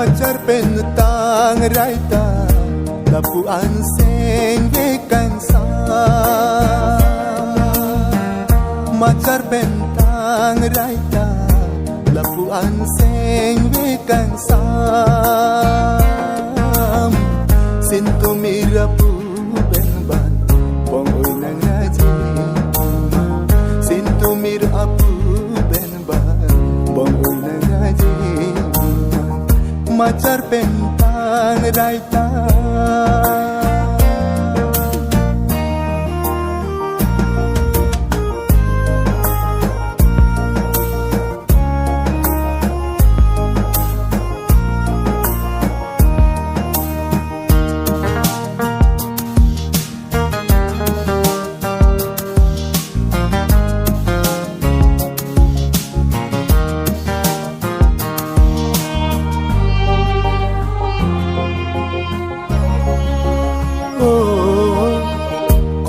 Macar penetang raita lapuan seng vekan sa. Macar pentang raita lapuan seng vekan sa. Sintumira pu benban pongoy nang raji. Sintumira apu benban pongoy nang raji. Macar pentang raita.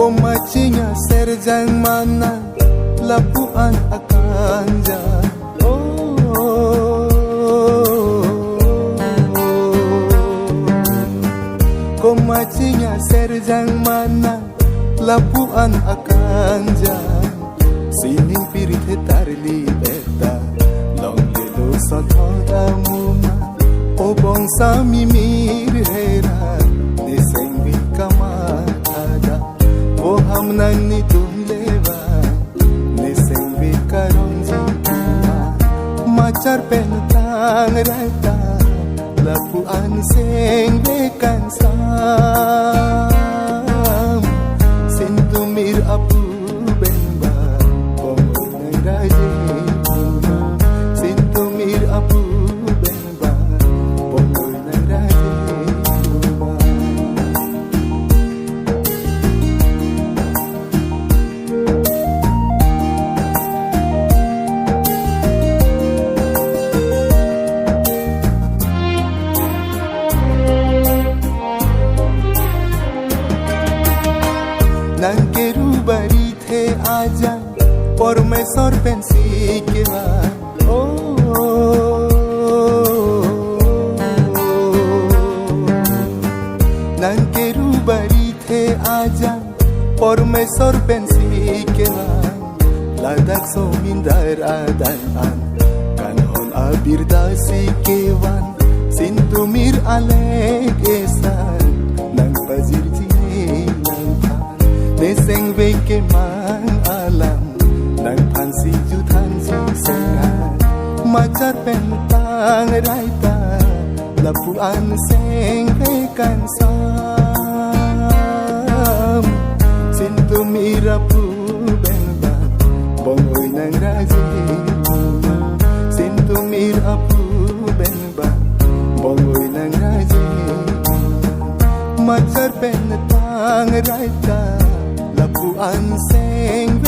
Komacinya serjang mana lapuan akan jalan. Komacinya serjang mana lapuan akan jalan. Sining pirit tarli beta long lelo sathoda muma obong sami mir heran niseng bikaman ada. Oh ham nang ni tum leva niseng bikaron jingkuma. Macar pentang raita lapuan seng bekan sam. Sintumir apu benba pongoy nang raji. Sintumir apu benba pongoy nang raji. Nang kerubari the aja pormesor pensi ke va. Nang kerubari the aja pormesor pensi ke va. Ladak somindar adan kan hon abir dasi kewan. Sintumir aleg esan nang pazir jini neseng veke mang alam nang pansi jutan sengan. Macar pentang raita lapuan seng vekan sam. Sintumira pu benban pongoy nang raji. Sintumira pu benban pongoy nang raji. Macar pentang raita lapuan seng